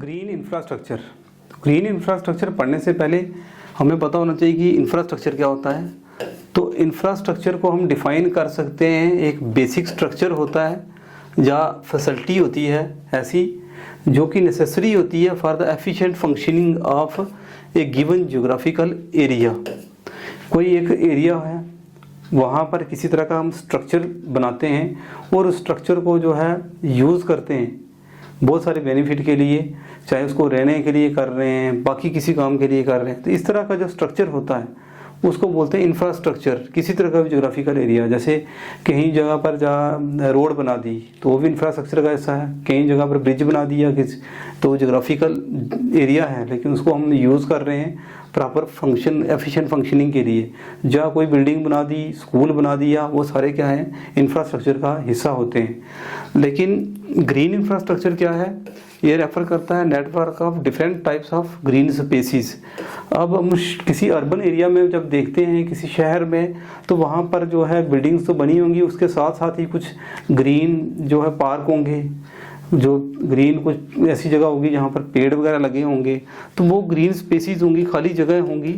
Green infrastructure. Green infrastructure पढ़ने से पहले हमें पता होना चाहिए कि इंफ्रास्ट्रक्चर क्या होता है। तो इंफ्रास्ट्रक्चर को हम डिफाइन कर सकते हैं, एक बेसिक स्ट्रक्चर होता है या फैसिलिटी होती है ऐसी जो कि नेसेसरी होती है for the efficient functioning of A given geographical area. कोई एक एरिया है, वहाँ पर किसी तरह का हम स्ट्रक्चर बनाते हैं और उस स्ट्रक्चर को जो है यूज़ करते हैं बहुत सारे बेनिफिट के लिए, चाहे उसको रहने के लिए कर रहे हैं, बाकी किसी काम के लिए कर रहे हैं। तो इस तरह का जो स्ट्रक्चर होता है उसको बोलते हैं इंफ्रास्ट्रक्चर। किसी तरह का भी ज्योग्राफिकल एरिया, जैसे कहीं जगह पर जहाँ रोड बना दी तो वो भी इंफ्रास्ट्रक्चर का हिस्सा है, कहीं जगह पर ब्रिज बना दिया तो ज्योग्राफिकल एरिया है, लेकिन उसको हम यूज़ कर रहे हैं प्रॉपर फंक्शन एफिशिएंट फंक्शनिंग के लिए। जहाँ कोई बिल्डिंग बना दी, स्कूल बना दिया, वो सारे क्या हैं, इंफ्रास्ट्रक्चर का हिस्सा होते हैं। लेकिन ग्रीन इंफ्रास्ट्रक्चर क्या है, ये रेफर करता है network of different types of green species. अब हम किसी अर्बन एरिया में जब देखते हैं किसी शहर में, तो वहाँ पर जो है बिल्डिंग्स तो बनी होंगी, उसके साथ साथ ही कुछ ग्रीन जो है पार्क होंगे, जो ग्रीन कुछ ऐसी जगह होगी जहाँ पर पेड़ वगैरह लगे होंगे, तो वो ग्रीन स्पेसीज होंगी, खाली जगह होंगी।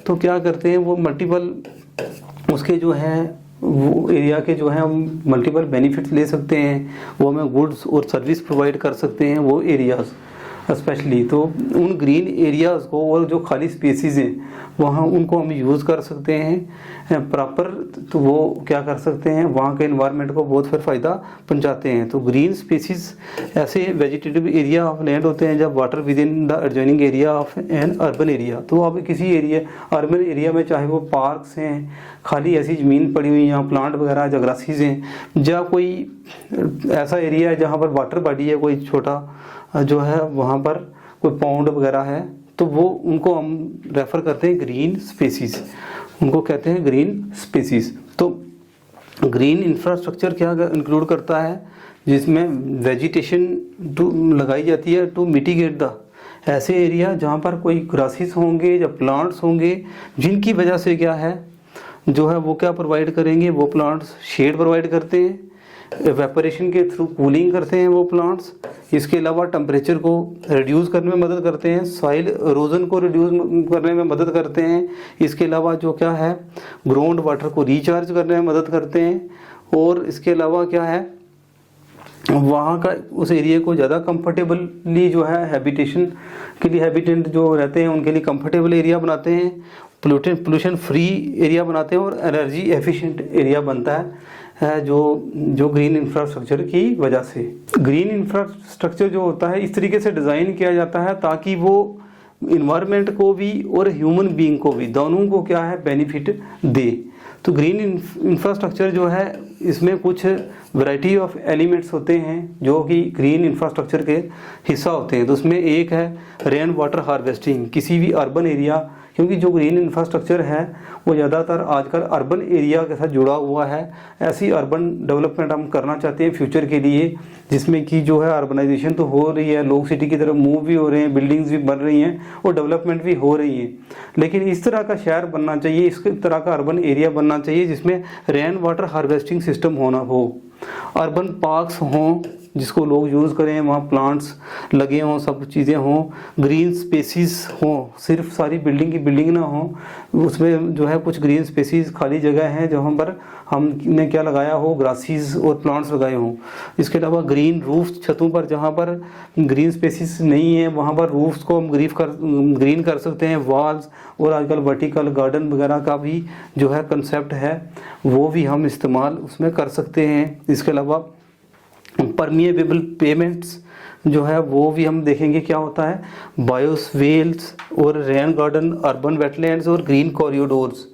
तो क्या करते हैं वो मल्टीपल उसके जो है वो एरिया के जो है हम मल्टीपल बेनिफिट्स ले सकते हैं, वो हमें गुड्स और सर्विस प्रोवाइड कर सकते हैं वो एरियाज़ स्पेशली। तो उन ग्रीन एरियाज़ को और जो खाली स्पेसीज हैं वहाँ उनको हम यूज़ कर सकते हैं प्रॉपर। तो वो क्या कर सकते हैं, वहाँ के एनवायरनमेंट को बहुत फिर फ़ायदा पहुँचाते हैं। तो ग्रीन स्पेसीज ऐसे वेजिटेटिव एरिया ऑफ लैंड होते हैं जब water with in the adjoining area of N urban area. तो अब किसी एरिया अर्बन एरिया में चाहे वो पार्क्स हैं, खाली ऐसी ज़मीन पड़ी हुई यहाँ प्लांट वगैरह या ग्रासीज हैं, या कोई ऐसा एरिया है जहाँ पर वाटर बॉडी है, कोई छोटा जो है वहाँ पर कोई पॉन्ड वगैरह है, तो वो उनको हम रेफ़र करते हैं ग्रीन स्पेसीज, उनको कहते हैं ग्रीन स्पेसीज। तो ग्रीन इंफ्रास्ट्रक्चर क्या इंक्लूड करता है, जिसमें वेजिटेशन लगाई जाती है टू मिटिगेट द ऐसे एरिया जहाँ पर कोई ग्रासेस होंगे या प्लांट्स होंगे, जिनकी वजह से क्या है जो है वो क्या प्रोवाइड करेंगे, वो प्लांट्स शेड प्रोवाइड करते हैं, एवेपोरेशन के थ्रू कूलिंग करते हैं वो प्लांट्स। इसके अलावा टेम्परेचर को रिड्यूस करने में मदद करते हैं, सॉइल इरोजन को रिड्यूस करने में मदद करते हैं। इसके अलावा जो क्या है ग्राउंड वाटर को रिचार्ज करने में मदद करते हैं। और इसके अलावा क्या है वहाँ का उस एरिया को ज़्यादा कंफर्टेबली जो है हैबिटेशन के लिए हैबिटेंट जो रहते हैं उनके लिए कंफर्टेबल एरिया बनाते हैं, पोल्यूशन फ्री एरिया बनाते हैं और एनर्जी एफिशिएंट एरिया बनता है जो ग्रीन इंफ्रास्ट्रक्चर की वजह से। ग्रीन इंफ्रास्ट्रक्चर जो होता है इस तरीके से डिज़ाइन किया जाता है ताकि वो इन्वायरमेंट को भी और ह्यूमन बीइंग को भी, दोनों को क्या है बेनिफिट दे। तो ग्रीन इंफ्रास्ट्रक्चर जो है इसमें कुछ वैरायटी ऑफ एलिमेंट्स होते हैं जो कि ग्रीन इंफ्रास्ट्रक्चर के हिस्सा होते हैं। तो उसमें एक है रेन वाटर हार्वेस्टिंग। किसी भी अर्बन एरिया, क्योंकि जो ग्रीन इंफ्रास्ट्रक्चर है वो ज़्यादातर आजकल अर्बन एरिया के साथ जुड़ा हुआ है, ऐसी अर्बन डेवलपमेंट हम करना चाहते हैं फ्यूचर के लिए, जिसमें कि जो है अर्बनाइजेशन तो हो रही है, लोग सिटी की तरफ मूव भी हो रहे हैं, बिल्डिंग्स भी बन रही हैं और डेवलपमेंट भी हो रही है। लेकिन इस तरह का शहर बनना चाहिए, इस तरह का अर्बन एरिया बनना चाहिए जिसमें रेन वाटर हार्वेस्टिंग सिस्टम होना हो, अर्बन पार्क्स हों जिसको लोग यूज़ करें, वहाँ प्लांट्स लगे हों, सब चीज़ें हों, ग्रीन स्पेसीज हों, सिर्फ सारी बिल्डिंग की बिल्डिंग ना हो, उसमें जो है कुछ ग्रीन स्पेसीज खाली जगह हैं जहाँ पर हमने क्या लगाया हो, ग्रासीज और प्लांट्स लगाए हों। इसके अलावा ग्रीन रूफ्स, छतों पर जहाँ पर ग्रीन स्पेसीज नहीं है वहाँ पर रूफ्स को हम ग्रीन कर सकते हैं। वॉल्स और आजकल वर्टिकल गार्डन वगैरह का भी जो है कंसेप्ट है वो भी हम इस्तेमाल उसमें कर सकते हैं। इसके अलावा परमिएबल पेमेंट्स जो है वो भी हम देखेंगे क्या होता है, बायोस्फीयर्स और रेन गार्डन, अर्बन वेटलैंड्स और ग्रीन कॉरिडोर्स,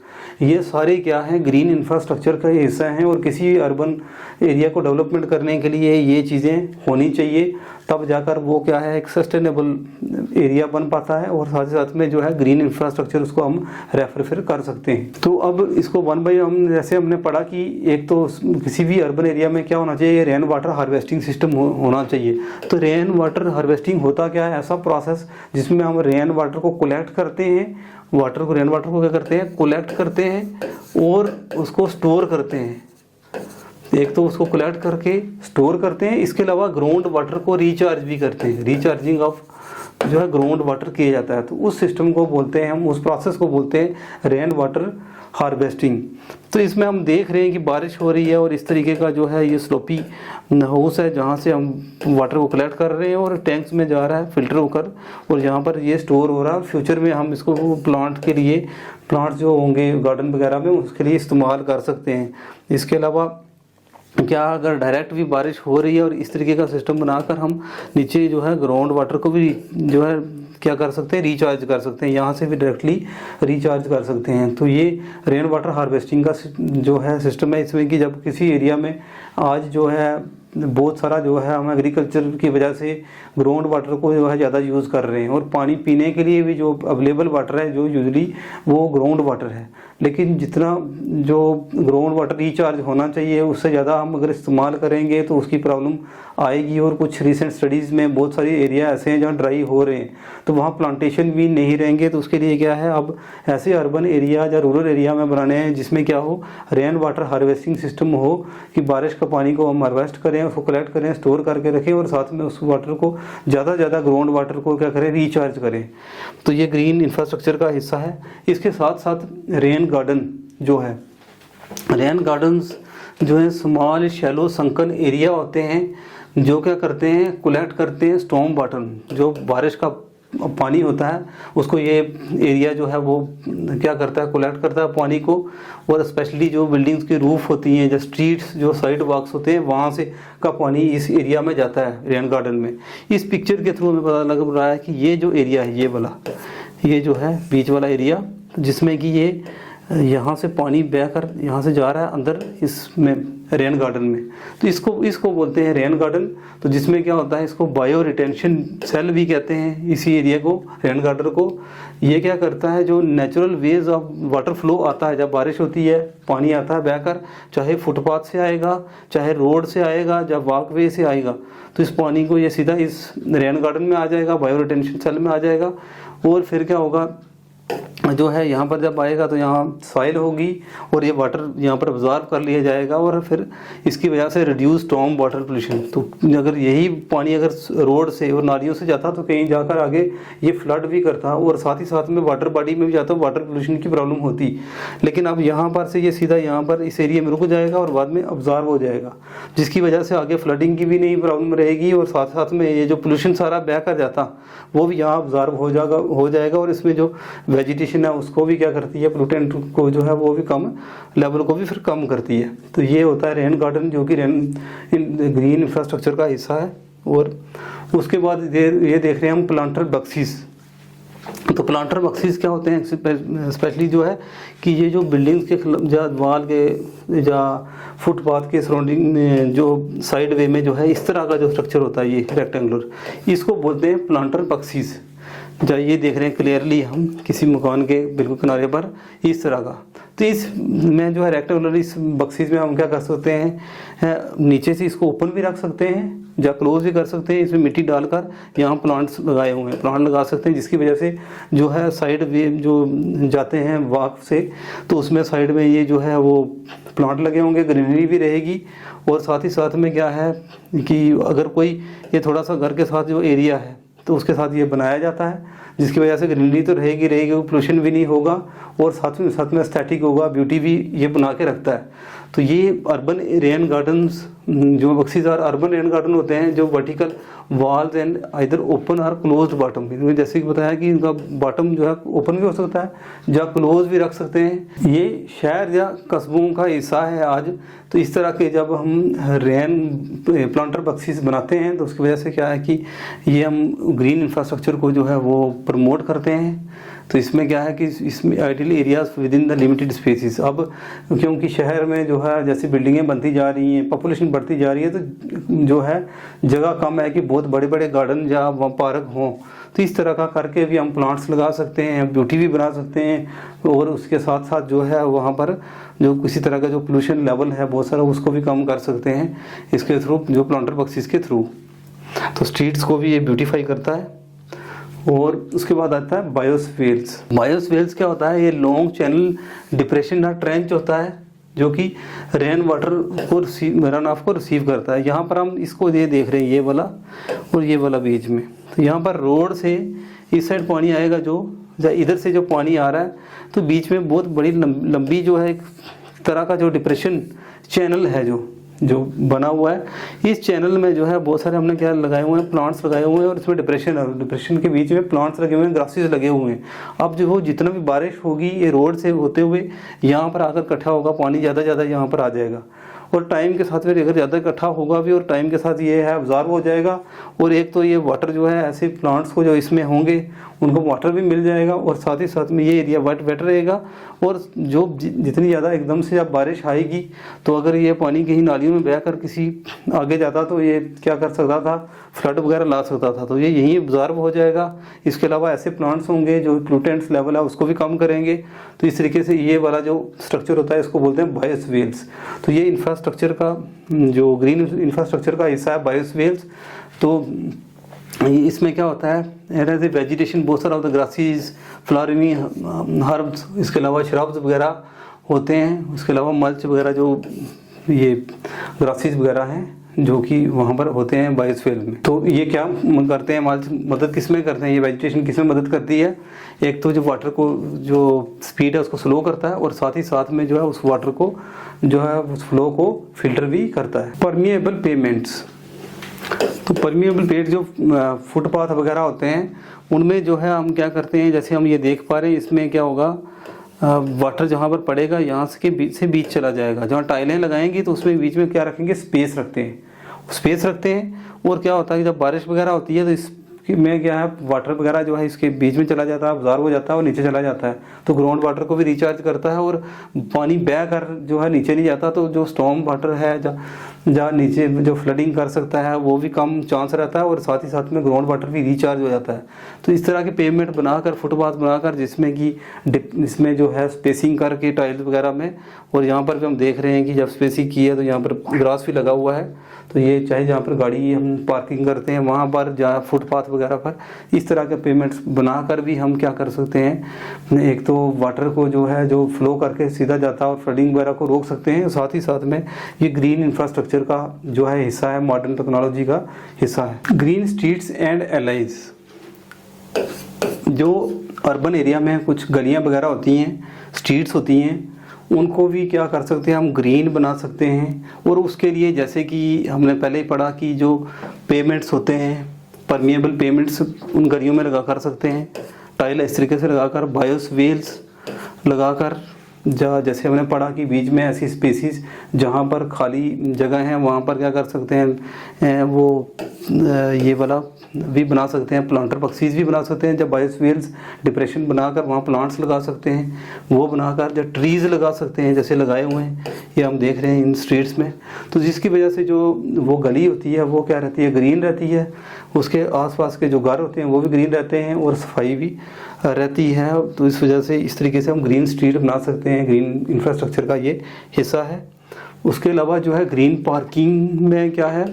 ये सारे क्या हैं ग्रीन इंफ्रास्ट्रक्चर का हिस्सा हैं। और किसी अर्बन एरिया को डेवलपमेंट करने के लिए ये चीज़ें होनी चाहिए, तब जाकर वो क्या है एक सस्टेनेबल एरिया बन पाता है और साथ ही साथ में जो है ग्रीन इंफ्रास्ट्रक्चर उसको हम रेफर फिर कर सकते हैं। तो अब इसको वन बाई हम जैसे हमने पढ़ा कि एक तो किसी भी अर्बन एरिया में क्या होना चाहिए, रेन वाटर हार्वेस्टिंग सिस्टम होना चाहिए। तो रेन वाटर हार्वेस्टिंग होता क्या है, ऐसा प्रोसेस जिसमें हम रेन वाटर को कलेक्ट करते हैं, रेन वाटर को क्या करते हैं कलेक्ट करते हैं और उसको स्टोर करते हैं। एक तो उसको कलेक्ट करके स्टोर करते हैं, इसके अलावा ग्राउंड वाटर को रिचार्ज भी करते हैं, रिचार्जिंग ऑफ जो है ग्राउंड वाटर किया जाता है। तो उस सिस्टम को बोलते हैं हम, उस प्रोसेस को बोलते हैं रेन वाटर हार्वेस्टिंग। तो इसमें हम देख रहे हैं कि बारिश हो रही है और इस तरीके का जो है ये स्लोपी हाउस है जहाँ से हम वाटर को कलेक्ट कर रहे हैं और टैंक्स में जा रहा है फिल्टर होकर और यहाँ पर ये स्टोर हो रहा है। फ्यूचर में हम इसको प्लांट के लिए, प्लांट जो होंगे गार्डन वगैरह में, उसके लिए इस्तेमाल कर सकते हैं। इसके अलावा क्या अगर डायरेक्ट भी बारिश हो रही है और इस तरीके का सिस्टम बनाकर हम नीचे जो है ग्राउंड वाटर को भी जो है क्या कर सकते हैं, रिचार्ज कर सकते हैं, यहाँ से भी डायरेक्टली रिचार्ज कर सकते हैं। तो ये रेन वाटर हार्वेस्टिंग का जो है सिस्टम है इसमें कि जब किसी एरिया में आज जो है बहुत सारा जो है हम एग्रीकल्चर की वजह से ग्राउंड वाटर को जो है ज़्यादा यूज़ कर रहे हैं और पानी पीने के लिए भी जो अवेलेबल वाटर है जो यूजली वो ग्राउंड वाटर है, लेकिन जितना जो ग्राउंड वाटर रिचार्ज होना चाहिए उससे ज़्यादा हम अगर इस्तेमाल करेंगे तो उसकी प्रॉब्लम आएगी। और कुछ रिसेंट स्टडीज़ में बहुत सारे एरिया ऐसे हैं जहाँ ड्राई हो रहे हैं तो वहाँ प्लांटेशन भी नहीं रहेंगे। तो उसके लिए क्या है, अब ऐसे अर्बन एरिया या रूरल एरिया में बनाने हैं जिसमें क्या हो, रेन वाटर हार्वेस्टिंग सिस्टम हो कि बारिश का पानी को हम हार्वेस्ट करें, उसको कलेक्ट करें, स्टोर करके रखें और साथ में उस वाटर को ज़्यादा ग्राउंड वाटर को क्या करें, रिचार्ज करें। तो ये ग्रीन इंफ्रास्ट्रक्चर का हिस्सा है। इसके साथ साथ रेन गार्डन जो है, रेन गार्डन्स जो है स्मॉल शैलो संकन एरिया होते हैं जो क्या करते हैं, कलेक्ट करते हैं स्टॉर्म वाटर, जो बारिश का पानी होता है उसको ये एरिया जो है वो क्या करता है, कलेक्ट करता है पानी को। और स्पेशली जो बिल्डिंग्स की रूफ होती हैं, जो स्ट्रीट्स, जो साइड वॉक्स होते हैं, वहाँ से का पानी इस एरिया में जाता है रेन गार्डन में। इस पिक्चर के थ्रू हमें पता लग रहा है कि ये जो एरिया है, ये वाला, ये जो है बीच वाला एरिया जिसमें कि ये यहाँ से पानी बहकर यहाँ से जा रहा है अंदर इसमें रेन गार्डन में, तो इसको बोलते हैं रेन गार्डन। तो जिसमें क्या होता है, इसको बायो रिटेंशन सेल भी कहते हैं इसी एरिया को, रेन गार्डन को। ये क्या करता है, जो natural ways of water flow आता है, जब बारिश होती है पानी आता है बहकर, चाहे फुटपाथ से आएगा, चाहे रोड से आएगा, जब वॉकवे से आएगा, तो इस पानी को ये सीधा इस रेन गार्डन में आ जाएगा, बायो रिटेंशन सेल में आ जाएगा। और फिर क्या होगा, जो है यहाँ पर जब आएगा तो यहाँ सॉइल होगी और ये वाटर यहाँ पर ऑब्जॉर्व कर लिया जाएगा और फिर इसकी वजह से रिड्यूस स्टॉर्म वाटर पोल्यूशन। तो अगर यही पानी अगर रोड से और नालियों से जाता तो कहीं जाकर आगे ये फ्लड भी करता और साथ ही साथ में वाटर बॉडी में भी जाता, वाटर पोल्यूशन की प्रॉब्लम होती। लेकिन अब यहाँ पर से ये सीधा यहाँ पर इस एरिया में रुक जाएगा और बाद में ऑब्जॉर्व हो जाएगा, जिसकी वजह से आगे फ्लडिंग की भी नहीं प्रॉब्लम रहेगी और साथ साथ में ये जो पोल्यूशन सारा बह कर जाता वो भी यहाँ ऑब्जॉर्व हो जाएगा और इसमें जो वेजिटेशन है उसको भी क्या करती है, पोल्यूटेंट को जो है वो भी कम लेवल को भी फिर कम करती है। तो ये होता है रेन गार्डन, जो कि ग्रीन इंफ्रास्ट्रक्चर का हिस्सा है। और उसके बाद ये देख रहे हैं हम प्लांटर बक्सीस। तो प्लांटर बक्सीस क्या होते हैं, स्पेशली जो है कि ये जो बिल्डिंग्स के वाल के या फुटपाथ के सराउंडिंग जो साइड वे में जो है इस तरह का जो स्ट्रक्चर होता है ये रेक्टेंगुलर, इसको बोलते हैं प्लांटर बक्सीस। जो ये देख रहे हैं क्लियरली हम किसी मकान के बिल्कुल किनारे पर इस तरह का। तो इसमें जो है रेक्टेंगुलर इस बक्सीस में हम क्या कर सकते हैं, नीचे से इसको ओपन भी रख सकते हैं या क्लोज भी कर सकते हैं। इसमें मिट्टी डालकर यहाँ प्लांट्स लगाए हुए हैं, प्लांट लगा सकते हैं, जिसकी वजह से जो है साइड वे जो जाते हैं वॉक से, तो उसमें साइड में ये जो है वो प्लांट लगे होंगे, ग्रीनरी भी रहेगी। और साथ ही साथ में क्या है कि अगर कोई ये थोड़ा सा घर के साथ जो एरिया है तो उसके साथ ये बनाया जाता है, जिसकी वजह से ग्रीनरी तो रहेगी, पोल्यूशन भी नहीं होगा और साथ में एस्थेटिक होगा, ब्यूटी भी ये बना के रखता है। तो ये अर्बन रेन गार्डन्स जो बक्सीज और अर्बन रेन गार्डन होते हैं जो vertical walls and either open और क्लोज्ड बॉटम, जैसे कि बताया कि इनका बॉटम जो है ओपन भी हो सकता है या क्लोज भी रख सकते हैं। ये शहर या कस्बों का हिस्सा है आज। तो इस तरह के जब हम रेन प्लांटर बक्सीज बनाते हैं तो उसकी वजह से क्या है कि ये हम ग्रीन इंफ्रास्ट्रक्चर को जो है वो प्रमोट करते हैं। तो इसमें क्या है कि इसमें ideal areas within the limited spaces. अब क्योंकि शहर में जो है जैसी बिल्डिंगें बनती जा रही हैं, पॉपुलेशन बढ़ती जा रही है, तो जो है जगह कम है कि बहुत बड़े बड़े गार्डन या पार्क हों। तो इस तरह का करके भी हम प्लांट्स लगा सकते हैं, ब्यूटी भी बना सकते हैं और उसके साथ साथ जो है वहाँ पर जो किसी तरह का जो पोल्यूशन लेवल है बहुत सारा उसको भी कम कर सकते हैं इसके थ्रू, जो प्लांटर बक्सीज के थ्रू। तो स्ट्रीट्स को भी ये ब्यूटीफाई करता है। और उसके बाद आता है बायोस्फीयर्स। बायोस्फीयर्स क्या होता है, ये लॉन्ग चैनल डिप्रेशन या ट्रेंच होता है जो कि रेन वाटर को रन ऑफ को रिसीव करता है। यहाँ पर हम इसको ये देख रहे हैं, ये वाला और ये वाला बीच में। तो यहाँ पर रोड से इस साइड पानी आएगा, जो इधर से जो पानी आ रहा है, तो बीच में बहुत बड़ी लंबी जो है एक तरह का जो डिप्रेशन चैनल है जो बना हुआ है। इस चैनल में जो है बहुत सारे हमने क्या लगाए हुए हैं, प्लांट्स लगाए हुए हैं, और इसमें डिप्रेशन है, डिप्रेशन के बीच में प्लांट्स लगे हुए हैं, ग्रासेस लगे हुए हैं। अब जो वो जितना भी बारिश होगी ये रोड से होते हुए यहाँ पर आकर इकट्ठा होगा, पानी ज़्यादा यहाँ पर आ जाएगा, और टाइम के साथ फिर अगर ज़्यादा इकट्ठा होगा भी और टाइम के साथ ये है ऑब्जॉर्व हो जाएगा। और एक तो ये वाटर जो है ऐसे प्लांट्स को जो इसमें होंगे उनको वाटर भी मिल जाएगा, और साथ ही साथ में ये एरिया वेट रहेगा। और जो जितनी ज़्यादा एकदम से जब बारिश आएगी तो अगर ये पानी कहीं नालियों में बहकर किसी आगे जाता तो ये क्या कर सकता था, फ्लड वगैरह ला सकता था, तो ये यहीं ऑब्जॉर्व हो जाएगा। इसके अलावा ऐसे प्लांट्स होंगे जो प्लूटेंट्स लेवल है उसको भी कम करेंगे। तो इस तरीके से ये वाला जो स्ट्रक्चर होता है इसको बोलते हैं बायोस्फीयर्स। तो ये इंफ्रास्ट्रक्चर का जो ग्रीन इंफ्रास्ट्रक्चर का हिस्सा है बायोस्फीयर्स। तो इसमें क्या होता है, एज ए वेजिटेशन बहुत सारा होता है, ग्रासीज, फ्लावरिंग हर्ब्स, इसके अलावा श्रब्स वगैरह होते हैं। उसके अलावा मल्च वगैरह जो ये ग्रासीज वगैरह हैं जो कि वहाँ पर होते हैं बायोस्फीयर में। तो ये क्या करते हैं, मल्च मदद किस में करते हैं, ये वेजिटेशन किस में मदद करती है, एक तो जो वाटर को जो स्पीड है उसको स्लो करता है, और साथ ही साथ में जो है उस वाटर को जो है उस फ्लो को फिल्टर भी करता है। परमिएबल पेमेंट्स, तो परमिएबल पेड़ जो फुटपाथ वगैरह होते हैं उनमें जो है हम क्या करते हैं, जैसे हम ये देख पा रहे हैं इसमें क्या होगा, वाटर जहाँ पर पड़ेगा यहाँ से बीच चला जाएगा। जहाँ टाइलें लगाएंगे तो उसमें बीच में क्या रखेंगे, स्पेस रखते हैं। और क्या होता है कि जब बारिश वगैरह होती है तो इसमें क्या है, वाटर वगैरह जो है इसके बीच में चला जाता है, ऑब्जॉर्व हो जाता है और नीचे चला जाता है, तो ग्राउंड वाटर को भी रिचार्ज करता है, और पानी बह कर जो है नीचे नहीं जाता। तो जो स्टॉर्म वाटर है जहाँ नीचे जो फ्लडिंग कर सकता है वो भी कम चांस रहता है, और साथ ही साथ में ग्राउंड वाटर भी रिचार्ज हो जाता है। तो इस तरह के पेवमेंट बनाकर, फुटपाथ बनाकर, जिसमें कि इसमें जो है स्पेसिंग करके टाइल्स वगैरह में, और यहाँ पर भी हम देख रहे हैं कि जब स्पेसिंग की है तो यहाँ पर ग्रास भी लगा हुआ है। तो ये चाहे जहाँ पर गाड़ी हम पार्किंग करते हैं वहाँ पर, जहाँ फुटपाथ वगैरह पर, इस तरह के पेमेंट्स बनाकर भी हम क्या कर सकते हैं, एक तो वाटर को जो है जो फ्लो करके सीधा जाता है और फ्लडिंग वगैरह को रोक सकते हैं। साथ ही साथ में ये ग्रीन इंफ्रास्ट्रक्चर का जो है हिस्सा है, मॉडर्न टेक्नोलॉजी का हिस्सा है। ग्रीन स्ट्रीट्स एंड एलाइज, जो अर्बन एरिया में कुछ गलियां वगैरह होती हैं, स्ट्रीट्स होती हैं, उनको भी क्या कर सकते हैं, हम ग्रीन बना सकते हैं। और उसके लिए जैसे कि हमने पहले ही पढ़ा कि जो पेमेंट्स होते हैं, परमिएबल पेमेंट्स उन गलियों में लगा कर सकते हैं, टाइल इस तरीके से लगाकर, बायोस्फीयर्स लगाकर, जैसे हमने पढ़ा कि बीच में ऐसी स्पेसीज जहाँ पर खाली जगह है वहाँ पर क्या कर सकते हैं, वो ये वाला भी बना सकते हैं, प्लांटर बक्सीज भी बना सकते हैं। जब बायोस्फीयर्स डिप्रेशन बनाकर वहाँ प्लांट्स लगा सकते हैं, वो बनाकर जब ट्रीज़ लगा सकते हैं, जैसे लगाए हुए हैं ये हम देख रहे हैं इन स्ट्रीट्स में। तो जिसकी वजह से जो वो गली होती है वो क्या रहती है, ग्रीन रहती है, उसके आसपास के जो घर होते हैं वो भी ग्रीन रहते हैं, और सफाई भी रहती है। तो इस वजह से इस तरीके से हम ग्रीन स्ट्रीट बना सकते हैं, ग्रीन इंफ्रास्ट्रक्चर का ये हिस्सा है। उसके अलावा जो है ग्रीन पार्किंग में क्या है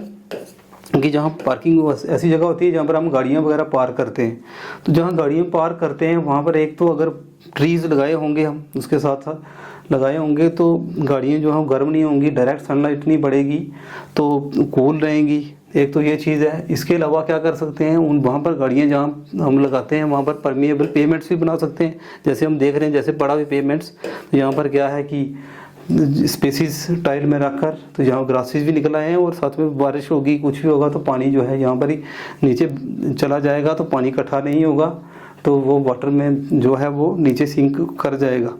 कि जहाँ पार्किंग ऐसी जगह होती है जहाँ पर हम गाड़ियाँ वगैरह पार्क करते हैं, तो जहाँ गाड़ियाँ पार्क करते हैं वहाँ पर एक तो अगर ट्रीज़ लगाए होंगे हम उसके साथ साथ लगाए होंगे तो गाड़ियाँ जो हैं गर्म नहीं होंगी, डायरेक्ट सनलाइट नहीं पड़ेगी तो कूल रहेंगी। एक तो ये चीज़ है। इसके अलावा क्या कर सकते हैं, उन वहाँ पर गाड़ियाँ जहाँ हम लगाते हैं वहाँ पर परमिएबल पेमेंट्स भी बना सकते हैं। जैसे हम देख रहे हैं, जैसे पड़ा हुई पेमेंट्स, तो यहाँ पर क्या है कि स्पेसिस टाइल में रखकर, तो यहाँ ग्रासेस भी निकल आए हैं, और साथ में बारिश होगी कुछ भी होगा तो पानी जो है यहाँ पर ही नीचे चला जाएगा, तो पानी इकट्ठा नहीं होगा, तो वो वाटर में जो है वो नीचे सिंक कर जाएगा।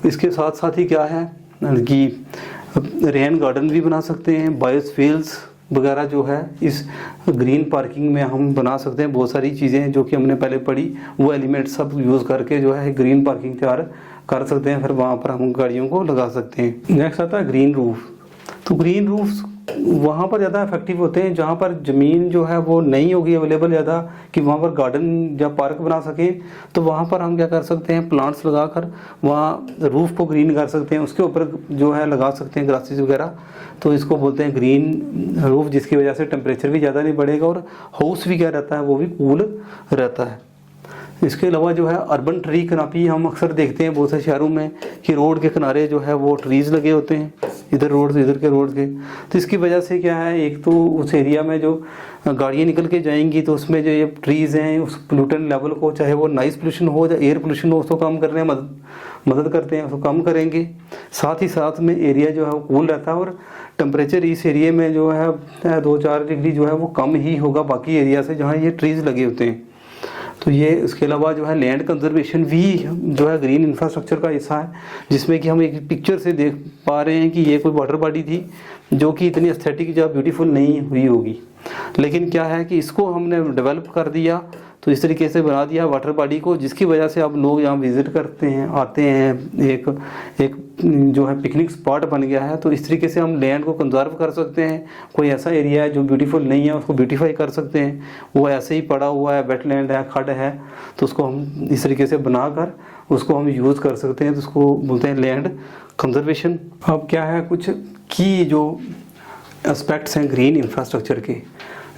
इसके साथ साथ ही क्या है कि रेन गार्डन भी बना सकते हैं, बायोस्फीयर्स वगैरह जो है इस ग्रीन पार्किंग में हम बना सकते हैं। बहुत सारी चीज़ें जो कि हमने पहले पढ़ी वो एलिमेंट सब यूज़ करके जो है ग्रीन पार्किंग तैयार कर सकते हैं, फिर वहाँ पर हम गाड़ियों को लगा सकते हैं। नेक्स्ट आता है ग्रीन रूफ। तो ग्रीन रूफ्स वहाँ पर ज़्यादा इफेक्टिव होते हैं जहाँ पर ज़मीन जो है वो नहीं होगी अवेलेबल ज़्यादा कि वहाँ पर गार्डन या पार्क बना सकें, तो वहाँ पर हम क्या कर सकते हैं, प्लांट्स लगाकर वहाँ रूफ को ग्रीन कर सकते हैं, उसके ऊपर जो है लगा सकते हैं ग्रासेस वगैरह, तो इसको बोलते हैं ग्रीन रूफ, जिसकी वजह से टेम्परेचर भी ज़्यादा नहीं बढ़ेगा और हाउस भी क्या रहता है वो भी कूल रहता है। इसके अलावा जो है अर्बन ट्री कैनोपी हम अक्सर देखते हैं बहुत से शहरों में कि रोड के किनारे जो है वो ट्रीज़ लगे होते हैं, इधर रोड से इधर के रोड के। तो इसकी वजह से क्या है, एक तो उस एरिया में जो गाड़ियाँ निकल के जाएंगी तो उसमें जो ये ट्रीज़ हैं उस पोल्यूटेंट लेवल को, चाहे वो नॉइज़ पोल्यूशन हो या एयर पोल्यूशन हो, उसको कम करने में मदद करते हैं, उसको कम करेंगे। साथ ही साथ में एरिया जो है वो कूल रहता है और टेम्परेचर इस एरिया में जो है 2-4 डिग्री जो है वो कम ही होगा बाकी एरिया से जहाँ ये ट्रीज़ लगे होते हैं। तो ये इसके अलावा जो है लैंड कंजर्वेशन भी जो है ग्रीन इंफ्रास्ट्रक्चर का हिस्सा है, जिसमें कि हम एक पिक्चर से देख पा रहे हैं कि ये कोई वाटर बॉडी थी जो कि इतनी एस्थेटिक या ब्यूटीफुल नहीं हुई होगी, लेकिन क्या है कि इसको हमने डेवलप कर दिया, तो इस तरीके से बना दिया वाटर बॉडी को, जिसकी वजह से अब लोग यहाँ विजिट करते हैं, आते हैं, एक जो है पिकनिक स्पॉट बन गया है। तो इस तरीके से हम लैंड को कंजर्व कर सकते हैं। कोई ऐसा एरिया है जो ब्यूटीफुल नहीं है उसको ब्यूटीफाई कर सकते हैं, वो ऐसे ही पड़ा हुआ है, वेटलैंड है, खड्ड है, तो उसको हम इस तरीके से बनाकर उसको हम यूज़ कर सकते हैं। तो उसको बोलते हैं लैंड कंजर्वेशन। अब क्या है, कुछ की जो एस्पेक्ट्स हैं ग्रीन इंफ्रास्ट्रक्चर के,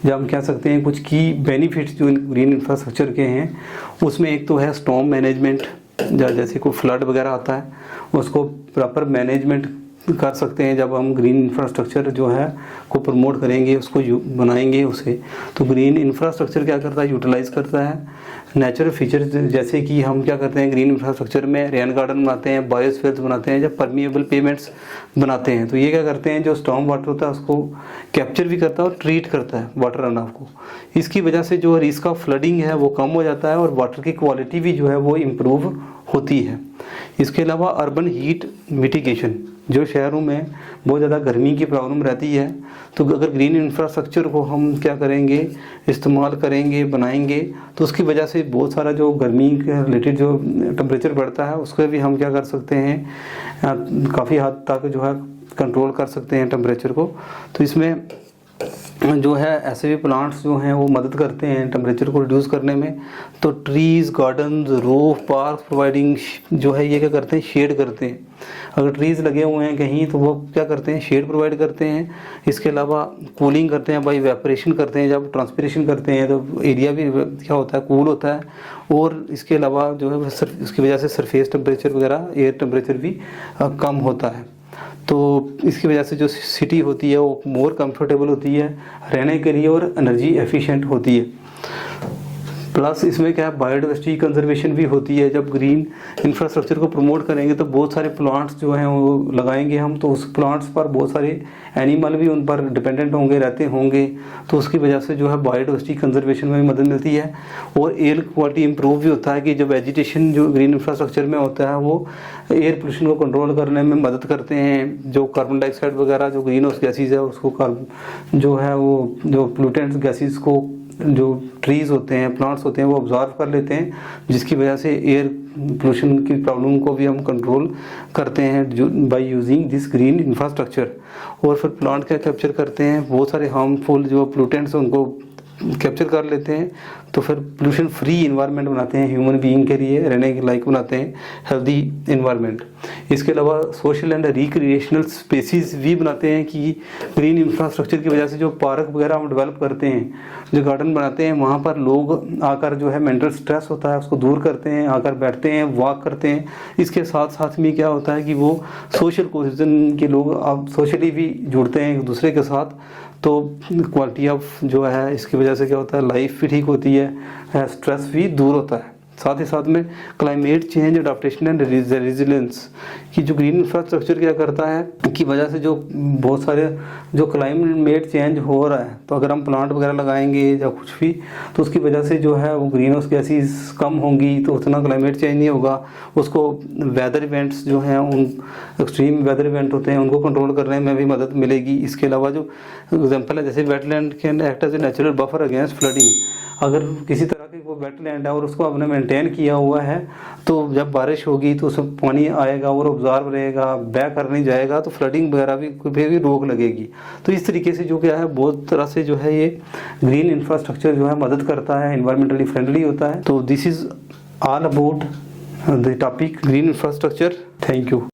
जब हम कह सकते हैं कुछ की बेनिफिट्स जो ग्रीन इंफ्रास्ट्रक्चर के हैं, उसमें एक तो है स्टॉर्म मैनेजमेंट। जैसे कोई फ्लड वगैरह आता है उसको प्रॉपर मैनेजमेंट कर सकते हैं जब हम ग्रीन इंफ्रास्ट्रक्चर जो है को प्रमोट करेंगे, उसको बनाएंगे उसे। तो ग्रीन इंफ्रास्ट्रक्चर क्या करता है, यूटिलाइज करता है नेचुरल फीचर्स, जैसे कि हम क्या करते हैं ग्रीन इंफ्रास्ट्रक्चर में रेन गार्डन बनाते हैं, बायोस्फीयर्स बनाते हैं, जब परमिएबल पेमेंट्स बनाते हैं। तो ये क्या करते हैं, जो स्टॉर्म वाटर होता है उसको कैप्चर भी करता है और ट्रीट करता है वाटर रन ऑफ को। इसकी वजह से जो रिस्क ऑफ फ्लडिंग है वो कम हो जाता है और वाटर की क्वालिटी भी जो है वो इम्प्रूव होती है। इसके अलावा अर्बन हीट मिटिगेशन, जो शहरों में बहुत ज़्यादा गर्मी की प्रॉब्लम रहती है, तो अगर ग्रीन इंफ्रास्ट्रक्चर को हम क्या करेंगे, इस्तेमाल करेंगे, बनाएंगे, तो उसकी वजह से बहुत सारा जो गर्मी के रिलेटेड जो टेम्परेचर बढ़ता है उसको भी हम क्या कर सकते हैं, काफ़ी हद तक जो है कंट्रोल कर सकते हैं टेम्परेचर को। तो इसमें जो है ऐसे भी प्लांट्स जो हैं वो मदद करते हैं टेम्परेचर को रिड्यूस करने में। तो trees, garden, roof, park providing जो है ये क्या करते हैं, शेड करते हैं। अगर ट्रीज़ लगे हुए हैं कहीं तो वो क्या करते हैं, शेड प्रोवाइड करते हैं। इसके अलावा कूलिंग करते हैं, बाई वेपरेशन करते हैं। जब ट्रांसपिरेशन करते हैं तो एरिया भी क्या होता है, कूल होता है। और इसके अलावा जो है इसकी वजह से सरफेस टेम्परेचर वगैरह, एयर टेम्परेचर भी कम होता है। तो इसकी वजह से जो सिटी होती है वो मोर कंफर्टेबल होती है रहने के लिए और एनर्जी एफिशिएंट होती है। प्लस इसमें क्या है, बायोडाइवर्सिटी कंजर्वेशन भी होती है। जब ग्रीन इंफ्रास्ट्रक्चर को प्रमोट करेंगे तो बहुत सारे प्लांट्स जो हैं वो लगाएंगे हम, तो उस प्लांट्स पर बहुत सारे एनिमल भी उन पर डिपेंडेंट होंगे, रहते होंगे। तो उसकी वजह से जो है बायोडाइवर्सिटी कंजर्वेशन में भी मदद मिलती है और एयर क्वालिटी इंप्रूव भी होता है कि जब वेजिटेशन जो ग्रीन इंफ्रास्ट्रक्चर में होता है वो एयर पोल्यूशन को कंट्रोल करने में मदद करते हैं। जो कार्बन डाइऑक्साइड वगैरह जो ग्रीन हाउस गैसेज है उसको जो है वो जो पोल्यूटेंट्स गैसेज को जो ट्रीज़ होते हैं, प्लांट्स होते हैं वो ऑब्जर्व कर लेते हैं, जिसकी वजह से एयर पोल्यूशन की प्रॉब्लम को भी हम कंट्रोल करते हैं by using this green infrastructure. और फिर प्लांट क्या कैप्चर करते हैं, बहुत सारे हार्मफुल जो पोल्यूटेंट्स उनको कैप्चर कर लेते हैं। तो फिर पोल्यूशन फ्री इन्वायरमेंट बनाते हैं, ह्यूमन बीइंग के लिए रहने के लायक बनाते हैं, हेल्दी इन्वायरमेंट। इसके अलावा सोशल एंड रिक्रिएशनल स्पेसीज भी बनाते हैं कि ग्रीन इंफ्रास्ट्रक्चर की वजह से जो पार्क वगैरह हम डेवलप करते हैं, जो गार्डन बनाते हैं, वहाँ पर लोग आकर जो है मेंटल स्ट्रेस होता है उसको दूर करते हैं, आकर बैठते हैं, वॉक करते हैं। इसके साथ साथ में क्या होता है कि वो सोशल कोहेजन के लोग अब सोशली भी जुड़ते हैं एक दूसरे के साथ। तो क्वालिटी ऑफ जो है इसकी वजह से क्या होता है, लाइफ भी ठीक होती है, स्ट्रेस भी दूर होता है। साथ ही साथ में climate change, adaptation and resilience की जो ग्रीन इंफ्रास्ट्रक्चर क्या करता है की वजह से जो बहुत सारे जो क्लाइमेट चेंज हो रहा है, तो अगर हम प्लांट वगैरह लगाएंगे या कुछ भी, तो उसकी वजह से जो है वो ग्रीन हाउस गैसेस कम होंगी, तो उतना क्लाइमेट चेंज नहीं होगा। उसको वेदर इवेंट्स जो हैं, उन एक्सट्रीम वेदर इवेंट होते हैं उनको कंट्रोल करने में भी मदद मिलेगी। इसके अलावा जो एग्जाम्पल है, जैसे wetland can act as a natural buffer against flooding. अगर किसी तरह की वो वेटलैंड है और उसको आपने मेंटेन किया हुआ है, तो जब बारिश होगी तो उसमें पानी आएगा और ऑब्जॉर्ब रहेगा, बैक कर नहीं जाएगा, तो फ्लडिंग वगैरह भी रोक लगेगी। तो इस तरीके से जो क्या है, बहुत तरह से जो है ये ग्रीन इंफ्रास्ट्रक्चर जो है मदद करता है, एनवायरमेंटली फ्रेंडली होता है। तो this is all about the topic green infrastructure. Thank you.